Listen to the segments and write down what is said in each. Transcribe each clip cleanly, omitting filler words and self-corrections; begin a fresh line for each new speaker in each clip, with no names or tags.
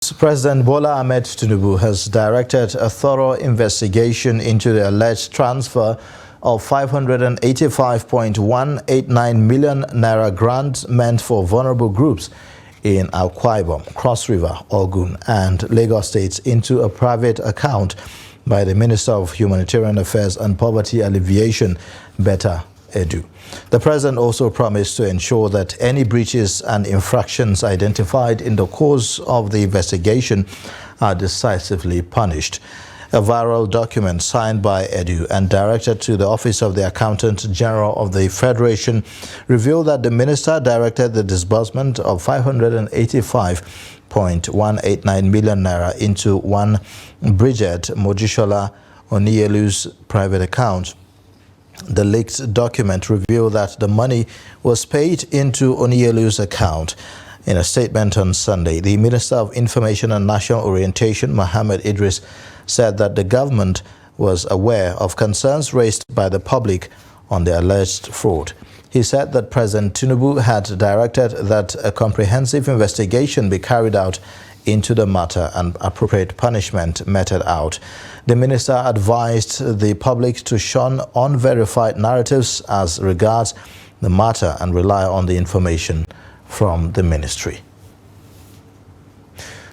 President Bola Ahmed Tinubu has directed a thorough investigation into the alleged transfer of 585.189 million naira grant meant for vulnerable groups in Akwa Ibom, Cross River, Ogun, and Lagos states into a private account by the Minister of Humanitarian Affairs and Poverty Alleviation, Betta Edu. The president also promised to ensure that any breaches and infractions identified in the course of the investigation are decisively punished. A viral document signed by Edu and directed to the Office of the Accountant General of the Federation revealed that the minister directed the disbursement of 585.189 million naira into one Bridget Mojishola Oniyelu's private account. The leaked document revealed that the money was paid into Oniyelu's account. In a statement on Sunday, the Minister of Information and National Orientation, Mohammed Idris, said that the government was aware of concerns raised by the public on the alleged fraud. He said that President Tinubu had directed that a comprehensive investigation be carried out into the matter and appropriate punishment meted out. The minister advised the public to shun unverified narratives as regards the matter and rely on the information from the ministry.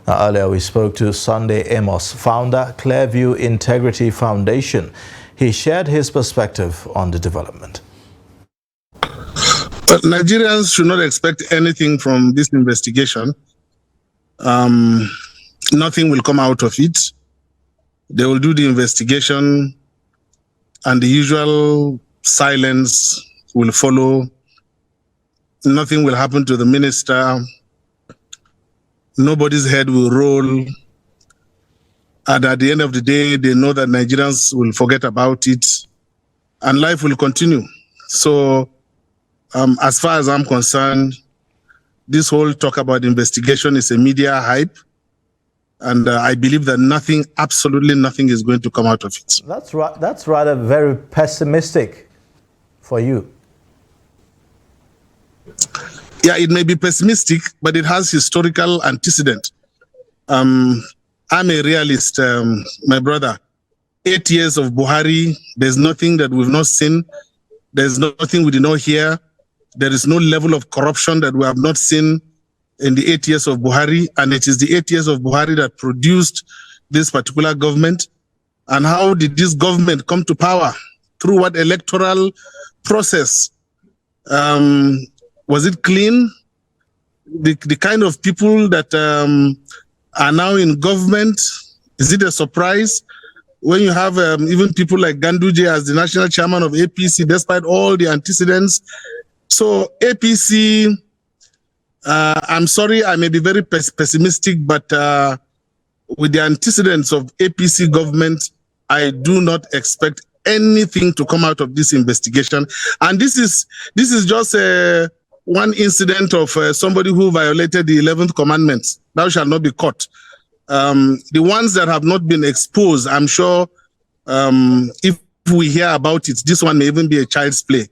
Now, earlier we spoke to Sunday Amos, founder, Clearview Integrity Foundation. He shared his perspective on the development.
But Nigerians should not expect anything from this investigation. Nothing will come out of it. They will do the investigation and the usual silence will follow. Nothing will happen to the minister. Nobody's head will roll. And at the end of the day, they know that Nigerians will forget about it and life will continue. So as far as I'm concerned, this whole talk about investigation is a media hype. And I believe that nothing, absolutely nothing is going to come out of it.
That's rather very pessimistic for you.
Yeah, it may be pessimistic, but it has historical antecedent. I'm a realist, my brother. 8 years of Buhari, there's nothing that we've not seen. There's nothing we did not hear. There is no level of corruption that we have not seen in the 8 years of Buhari, and it is the 8 years of Buhari that produced this particular government. And how did this government come to power? Through what electoral process? Was it clean? The kind of people that are now in government, is it a surprise? When you have even people like Ganduje as the national chairman of APC, despite all the antecedents. So APC, I'm sorry, I may be very pessimistic, but with the antecedents of APC government, I do not expect anything to come out of this investigation. And this is just one incident of somebody who violated the 11th commandment. Thou shalt not be caught. The ones that have not been exposed, I'm sure if we hear about it, this one may even be a child's play.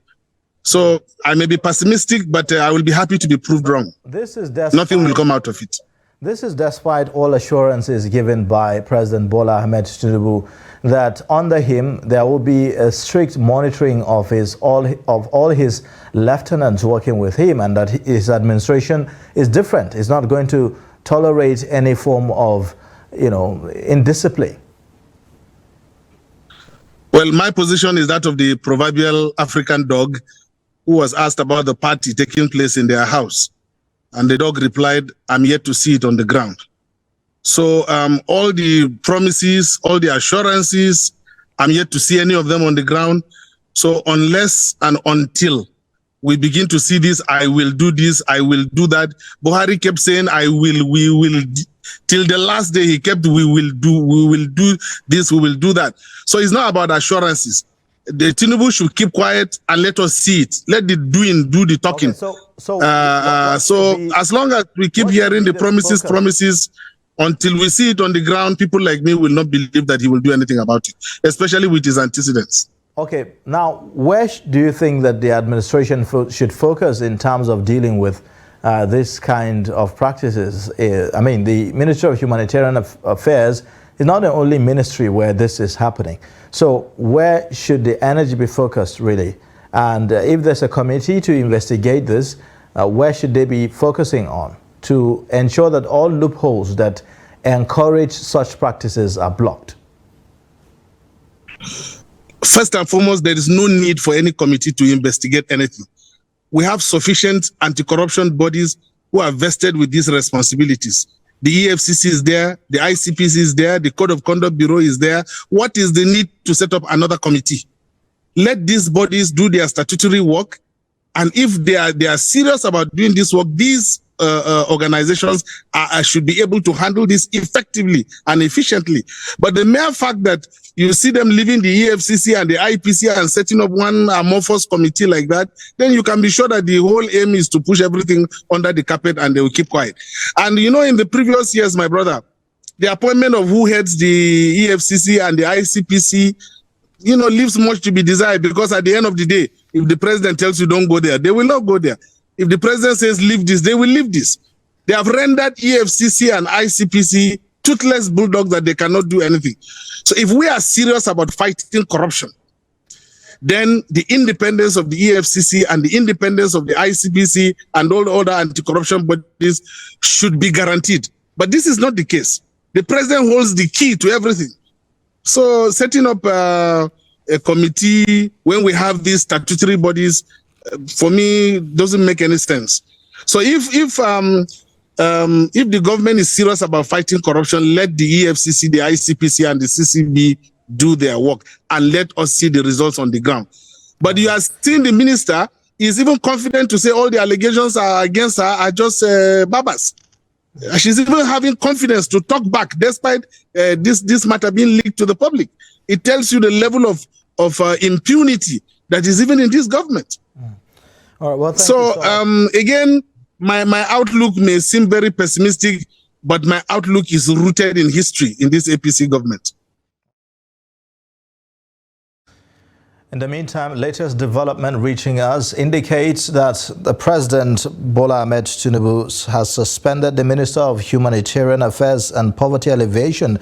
So I may be pessimistic, but I will be happy to be proved wrong. Nothing will come out of it.
This is despite all assurances given by President Bola Ahmed Tinubu that under him there will be a strict monitoring of all his lieutenants working with him, and that his administration is different. It's not going to tolerate any form of, indiscipline.
Well, my position is that of the proverbial African dog who was asked about the party taking place in their house. And the dog replied, I'm yet to see it on the ground. So all the promises, all the assurances, I'm yet to see any of them on the ground. So unless and until we begin to see this, I will do this, I will do that. Buhari kept saying, we will, till the last day he kept, we will do this, we will do that. So it's not about assurances. The Tinubu should keep quiet and let us see it. Let the doing do the talking.
Okay,
so as long as we keep hearing the promises, until we see it on the ground, people like me will not believe that he will do anything about it, especially with his antecedents.
Okay, now where do you think that the administration should focus in terms of dealing with this kind of practices. I mean, the Ministry of Humanitarian Affairs is not the only ministry where this is happening. So where should the energy be focused, really? And if there's a committee to investigate this, where should they be focusing on to ensure that all loopholes that encourage such practices are blocked?
First and foremost, there is no need for any committee to investigate anything. We have sufficient anti-corruption bodies who are vested with these responsibilities. The EFCC is there, the ICPC is there, the Code of Conduct Bureau is there. What is the need to set up another committee? Let these bodies do their statutory work, and if they are serious about doing this work, these organizations should be able to handle this effectively and efficiently. But the mere fact that you see them leaving the EFCC and the IPC and setting up one amorphous committee like that, then you can be sure that the whole aim is to push everything under the carpet and they will keep quiet. And you know, in the previous years, my brother, the appointment of who heads the EFCC and the ICPC, you know, leaves much to be desired, because at the end of the day, if the president tells you don't go there, they will not go there. If the president says leave this, they will leave this. They have rendered EFCC and ICPC toothless bulldogs that they cannot do anything. So if we are serious about fighting corruption, then the independence of the EFCC and the independence of the ICPC and all the other anti-corruption bodies should be guaranteed. But this is not the case. The president holds the key to everything. So setting up a committee when we have these statutory bodies, for me, doesn't make any sense. So if the government is serious about fighting corruption, let the EFCC, the ICPC, and the CCB do their work, and let us see the results on the ground. But you are seeing the minister is even confident to say all the allegations are against her are just babas. She's even having confidence to talk back despite this matter being leaked to the public. It tells you the level of impunity that is even in this government.
All right, well,
so again, my outlook may seem very pessimistic, but my outlook is rooted in history in this APC government.
In the meantime, latest development reaching us indicates that the President Bola Ahmed Tinubu has suspended the Minister of Humanitarian Affairs and Poverty Alleviation,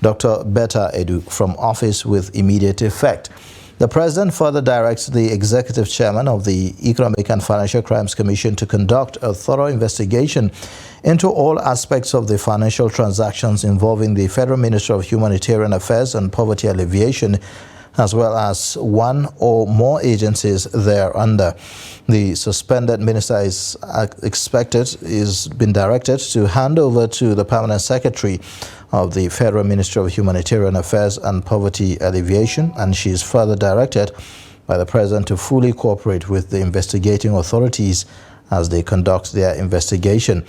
Dr. Betta Edu, from office with immediate effect. The President further directs the Executive Chairman of the Economic and Financial Crimes Commission to conduct a thorough investigation into all aspects of the financial transactions involving the Federal Ministry of Humanitarian Affairs and Poverty Alleviation, as well as one or more agencies thereunder. The suspended minister is been directed to hand over to the Permanent Secretary of the Federal Ministry of Humanitarian Affairs and Poverty Alleviation, and she is further directed by the President to fully cooperate with the investigating authorities as they conduct their investigation.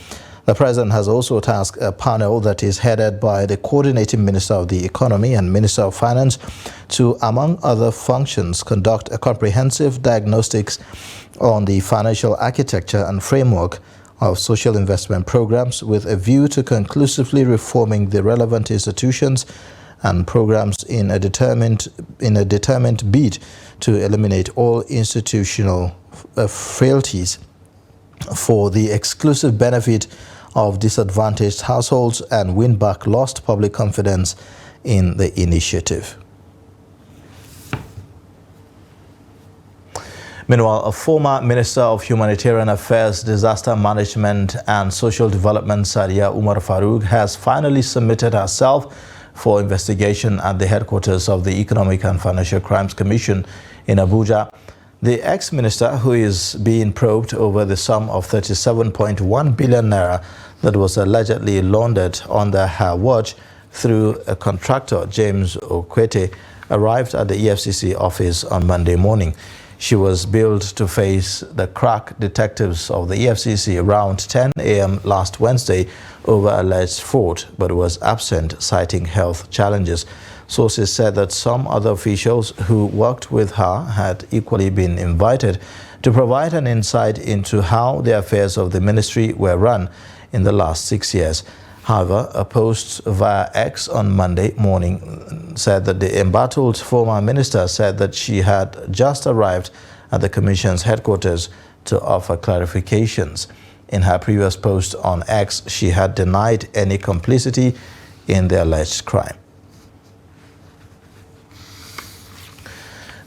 The President has also tasked a panel that is headed by the Coordinating Minister of the Economy and Minister of Finance to, among other functions, conduct a comprehensive diagnostics on the financial architecture and framework of social investment programs with a view to conclusively reforming the relevant institutions and programs in a determined bid to eliminate all institutional frailties for the exclusive benefit of disadvantaged households and win back lost public confidence in the initiative. Meanwhile, a former Minister of Humanitarian Affairs, Disaster Management and Social Development, Sadia Umar Farouk, has finally submitted herself for investigation at the headquarters of the Economic and Financial Crimes Commission in Abuja. The ex-minister, who is being probed over the sum of 37.1 billion naira that was allegedly laundered under her watch through a contractor, James Okwete, arrived at the EFCC office on Monday morning. She was billed to face the crack detectives of the EFCC around 10 a.m. last Wednesday over alleged fraud, but was absent, citing health challenges. Sources said that some other officials who worked with her had equally been invited to provide an insight into how the affairs of the ministry were run in the last 6 years. However, a post via X on Monday morning said that the embattled former minister said that she had just arrived at the Commission's headquarters to offer clarifications. In her previous post on X, she had denied any complicity in the alleged crime.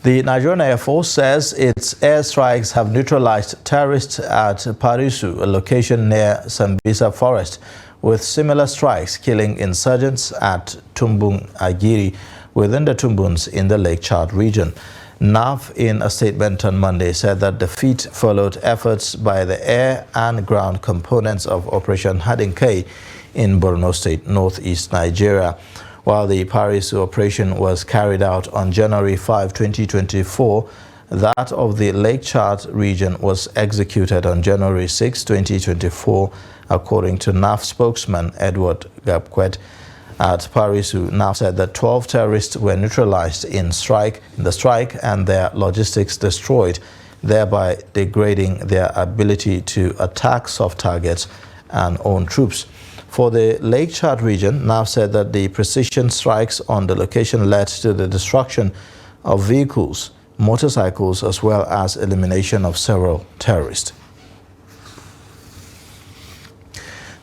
The Nigerian Air Force says its airstrikes have neutralized terrorists at Parisu, a location near Sambisa Forest, with similar strikes killing insurgents at Tumbun Agiri within the Tumbuns in the Lake Chad region. NAF, in a statement on Monday, said that the feat followed efforts by the air and ground components of Operation Hadinkai in Borno State, northeast Nigeria. While the Parisu operation was carried out on January 5, 2024, that of the Lake Chad region was executed on January 6, 2024, according to NAF spokesman Edward Gabquet. At Parisu, NAF said that 12 terrorists were neutralized in the strike and their logistics destroyed, thereby degrading their ability to attack soft targets and own troops. For the Lake Chad region, NAF said that the precision strikes on the location led to the destruction of vehicles, motorcycles, as well as elimination of several terrorists.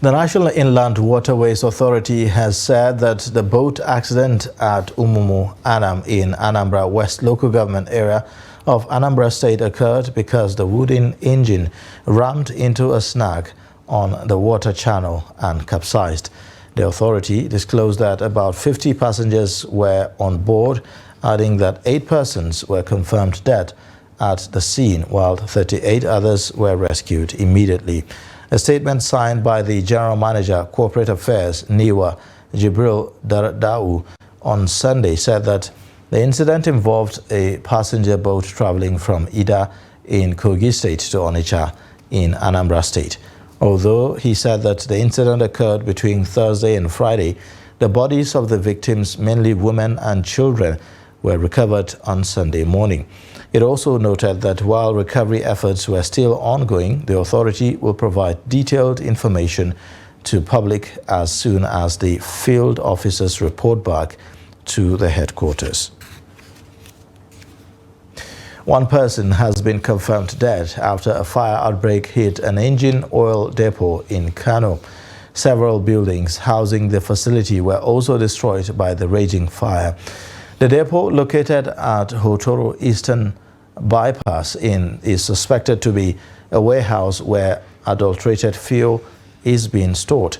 The National Inland Waterways Authority has said that the boat accident at Umumu, Anam in Anambra West local government area of Anambra State occurred because the wooden engine rammed into a snag on the water channel and capsized. The authority disclosed that about 50 passengers were on board, adding that 8 persons were confirmed dead at the scene, while 38 others were rescued immediately. A statement signed by the General Manager, Corporate Affairs, NIWA, Jibril Dau, on Sunday said that the incident involved a passenger boat traveling from Ida in Kogi State to Onitsha in Anambra State. Although he said that the incident occurred between Thursday and Friday, the bodies of the victims, mainly women and children, were recovered on Sunday morning. It also noted that while recovery efforts were still ongoing, the authority will provide detailed information to public as soon as the field officers report back to the headquarters. One person has been confirmed dead after a fire outbreak hit an engine oil depot in Kano. Several buildings housing the facility were also destroyed by the raging fire. The depot, located at Hotoro Eastern Bypass is suspected to be a warehouse where adulterated fuel is being stored.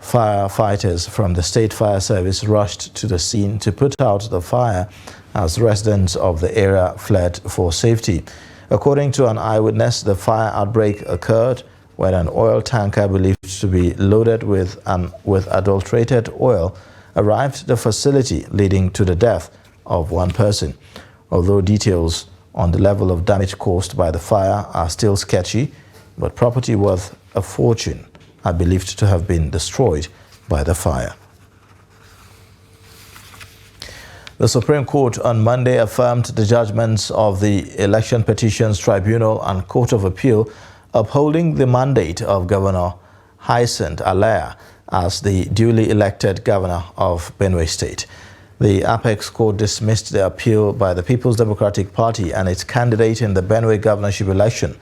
Firefighters from the State Fire Service rushed to the scene to put out the fire as residents of the area fled for safety. According to an eyewitness, the fire outbreak occurred when an oil tanker believed to be loaded with adulterated oil arrived at the facility, leading to the death of one person. Although details on the level of damage caused by the fire are still sketchy, but property worth a fortune are believed to have been destroyed by the fire. The Supreme Court on Monday affirmed the judgments of the Election Petitions Tribunal and Court of Appeal, upholding the mandate of Governor Hyacinth Alea as the duly elected governor of Benue State. The Apex Court dismissed the appeal by the People's Democratic Party and its candidate in the Benue governorship election,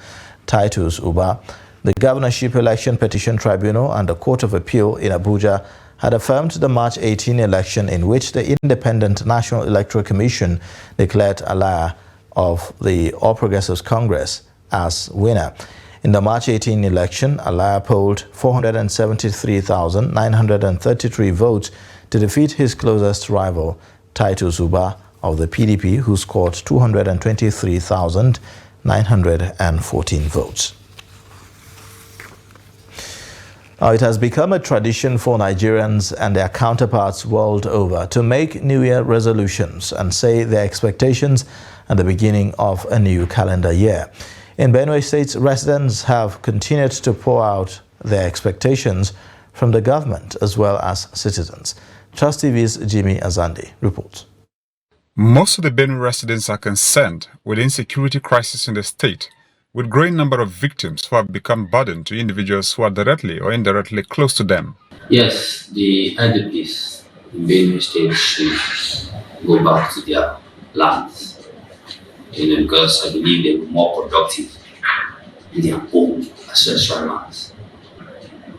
Titus Uba. The Governorship Election Petition Tribunal and the Court of Appeal in Abuja had affirmed the March 18 election in which the Independent National Electoral Commission declared Alea of the All Progressives Congress as winner. In the March 18 election, Alea polled 473,933 votes to defeat his closest rival, Titus Uba of the PDP, who scored 223,914 votes. Now, it has become a tradition for Nigerians and their counterparts world over to make New Year resolutions and say their expectations at the beginning of a new calendar year. In Benue State, residents have continued to pour out their expectations from the government as well as citizens. Trust TV's Jimmy Azande reports.
Most of the Benue residents are concerned with the insecurity crisis in the state, with growing number of victims who have become burden to individuals who are directly or indirectly close to them.
Yes, the IDPs in Benue State should go back to their lands, because I believe they were more productive in their own ancestral lands.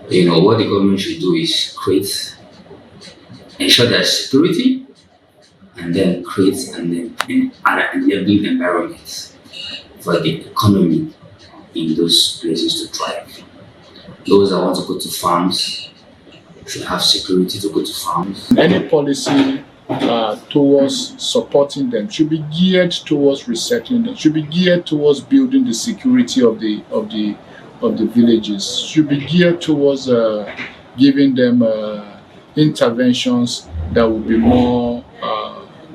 What the government should do is ensure there's security, and then create an enabling environment for the economy in those places to thrive. Those that want to go to farms should have security to go to farms.
Any policy towards supporting them should be geared towards resettling them, should be geared towards building the security of the villages, should be geared towards giving them interventions that will be more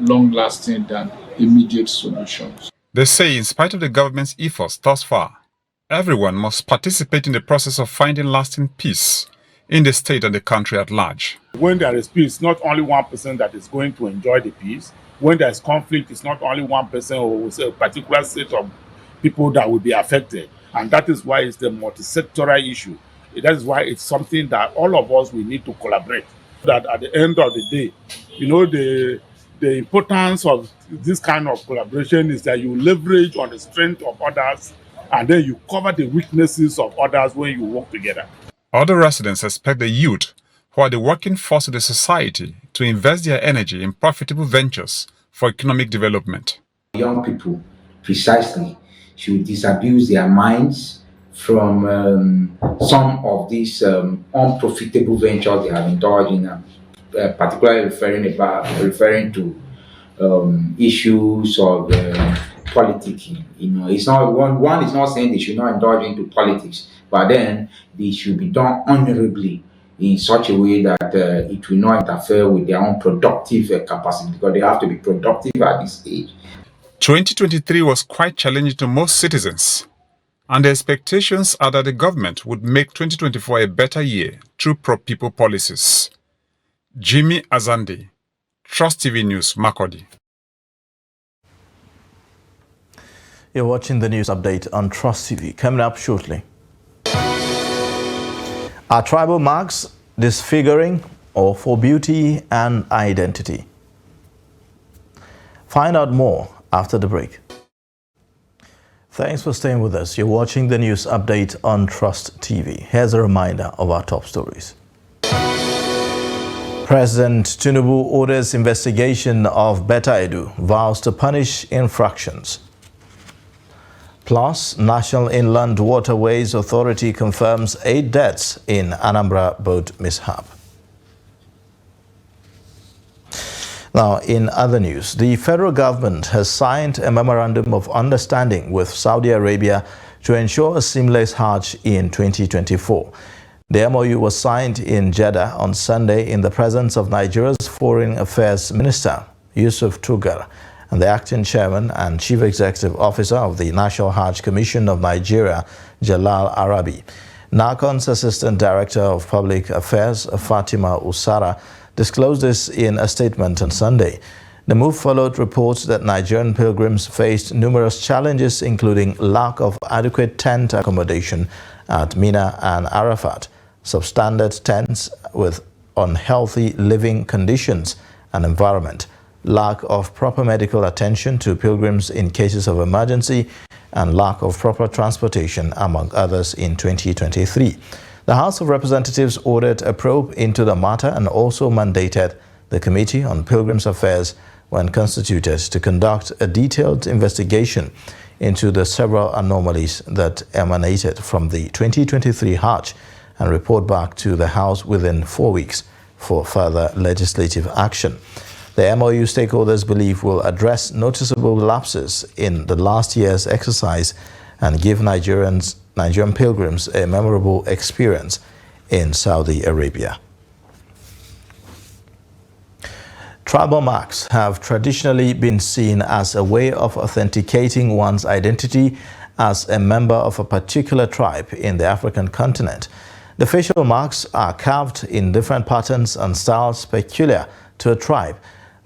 long-lasting than immediate solutions.
They say in spite of the government's efforts thus far, everyone must participate in the process of finding lasting peace in the state and the country at large.
When there is peace, not only one person that is going to enjoy the peace. When there is conflict, it's not only one person or a particular set of people that will be affected. And that is why it's the multi-sectoral issue. That is why it's something that all of us, we need to collaborate. That at the end of the day, the importance of this kind of collaboration is that you leverage on the strength of others, and then you cover the weaknesses of others when you work together.
Other residents expect the youth, who are the working force of the society, to invest their energy in profitable ventures for economic development.
Young people, precisely, should disabuse their minds from some of these unprofitable ventures they have indulged in, particularly referring to issues of politicking. It's not one is not saying they should not indulge into politics, but then they should be done honorably in such a way that it will not interfere with their own productive capacity, because they have to be productive at this age.
2023 was quite challenging to most citizens, and the expectations are that the government would make 2024 a better year through pro-people policies. Jimmy Azande, Trust TV News, Makurdi.
You're watching the news update on Trust TV. Coming up shortly. Are tribal marks disfiguring or for beauty and identity? Find out more after the break. Thanks for staying with us. You're watching the news update on Trust TV. Here's a reminder of our top stories. President Tinubu orders investigation of Beta Edu, vows to punish infractions. Plus, National Inland Waterways Authority confirms 8 deaths in Anambra boat mishap. Now, in other news, the federal government has signed a memorandum of understanding with Saudi Arabia to ensure a seamless Hajj in 2024. The MOU was signed in Jeddah on Sunday in the presence of Nigeria's Foreign Affairs Minister, Yusuf Tugar, and the acting chairman and chief executive officer of the National Hajj Commission of Nigeria, Jalal Arabi. NACON's assistant director of public affairs, Fatima Usara, disclosed this in a statement on Sunday. The move followed reports that Nigerian pilgrims faced numerous challenges, including lack of adequate tent accommodation at Mina and Arafat, substandard tents with unhealthy living conditions and environment, lack of proper medical attention to pilgrims in cases of emergency, and lack of proper transportation, among others, in 2023. The House of Representatives ordered a probe into the matter and also mandated the Committee on Pilgrims' Affairs, when constituted, to conduct a detailed investigation into the several anomalies that emanated from the 2023 Hajj and report back to the House within 4 weeks for further legislative action. The MOU stakeholders believe will address noticeable lapses in the last year's exercise and give Nigerian pilgrims a memorable experience in Saudi Arabia. Tribal marks have traditionally been seen as a way of authenticating one's identity as a member of a particular tribe in the African continent. The facial marks are carved in different patterns and styles peculiar to a tribe.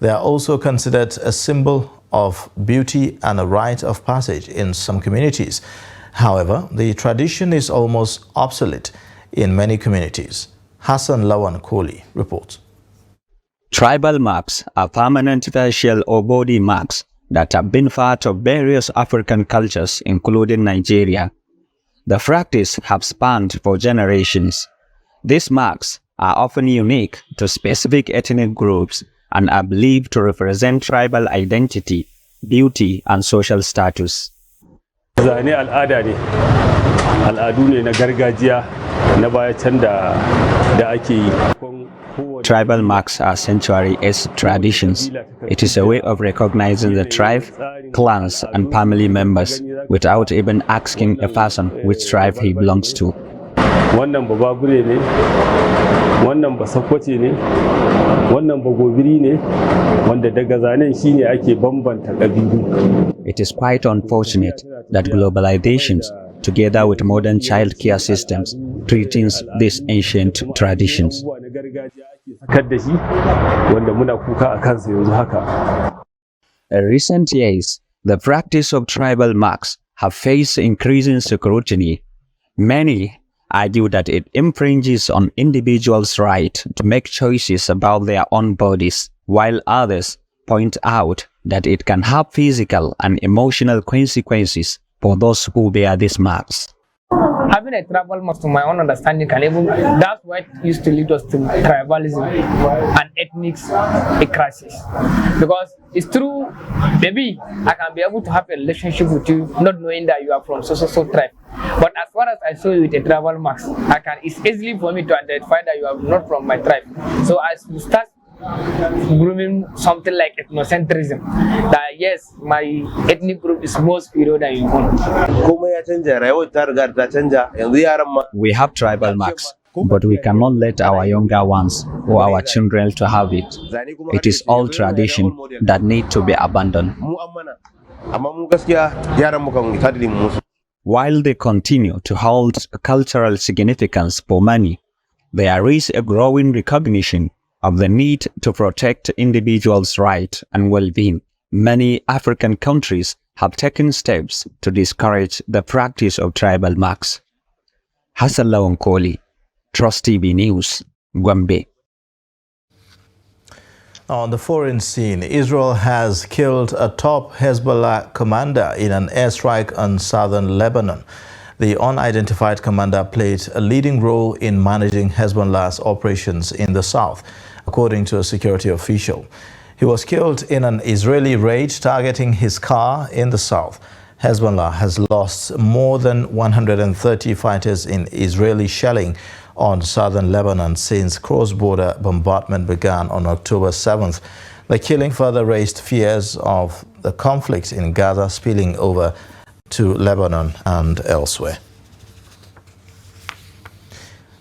They are also considered a symbol of beauty and a rite of passage in some communities. However, the tradition is almost obsolete in many communities. Hassan Lawan Koli reports.
Tribal marks are permanent facial or body marks that have been part of various African cultures, including Nigeria. The practice has spanned for generations. These marks are often unique to specific ethnic groups and are believed to represent tribal identity, beauty, and social status.
Zane al'ada ne, al'adu ne na gargajiya na baya can da ake yi.
Tribal marks are sanctuary-esque traditions. It is a way of recognizing the tribe, clans, and family members without even asking a person which tribe he belongs to.
Wannan ba Babure ne, wannan ba Sokoto ne, wannan ba Gobiri ne, wanda daga zanen shine ake bambanta kabilu.
It is quite unfortunate that globalization, together with modern child care systems, threatens these ancient traditions. In recent years, the practice of tribal marks have faced increasing scrutiny. Many argue that it infringes on individuals' right to make choices about their own bodies, while others point out that it can have physical and emotional consequences for those who bear these marks.
Having a tribal mark, to my own understanding, can even, that's what used to lead us to tribalism and ethnic crisis. Because it's true, maybe I can be able to have a relationship with you not knowing that you are from so tribe. But as far as I saw you with a tribal mark, it's easily for me to identify that you are not from my tribe. So as we start grooming something like ethnocentrism, that yes, my ethnic group is more superior than your own.
We have tribal marks, but we cannot let our younger ones or our children to have it. It is all tradition that need to be abandoned. While they continue to hold cultural significance for many, there is a growing recognition of the need to protect individuals' rights and well-being. Many African countries have taken steps to discourage the practice of tribal marks. Hassan Lawan Koli, Trust TV News, Gombe.
On the foreign scene, Israel has killed a top Hezbollah commander in an airstrike on southern Lebanon. The unidentified commander played a leading role in managing Hezbollah's operations in the south, according to a security official. He was killed in an Israeli raid targeting his car in the south. Hezbollah has lost more than 130 fighters in Israeli shelling on southern Lebanon since cross-border bombardment began on October 7th. The killing further raised fears of the conflict in Gaza spilling over to Lebanon and elsewhere.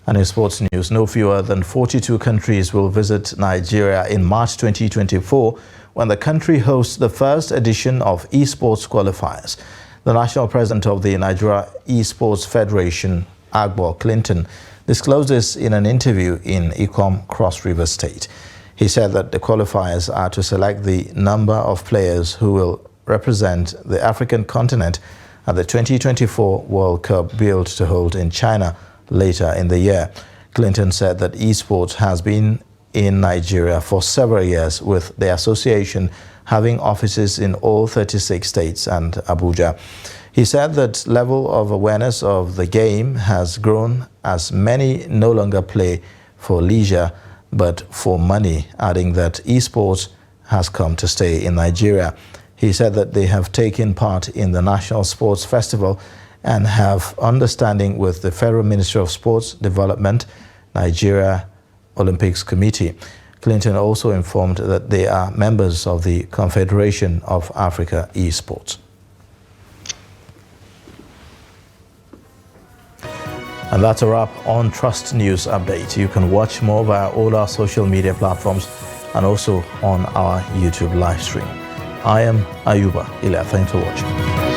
And in sports news, no fewer than 42 countries will visit Nigeria in March 2024 when the country hosts the first edition of esports qualifiers. The national president of the Nigeria Esports Federation, Agbo Clinton, disclosed this in an interview in Ikom, Cross River State. He said that the qualifiers are to select the number of players who will represent the African continent at the 2024 World Cup billed to hold in China later in the year. Clinton said that esports has been in Nigeria for several years, with the association having offices in all 36 states and Abuja. He said that level of awareness of the game has grown as many no longer play for leisure but for money, adding that esports has come to stay in Nigeria. He said that they have taken part in the National Sports Festival and have understanding with the Federal Ministry of Sports Development, Nigeria Olympics Committee. Clinton also informed that they are members of the Confederation of Africa Esports. And that's a wrap on Trust News Update. You can watch more via all our social media platforms and also on our YouTube live stream. I am Ayuba Ila. Thanks for watching.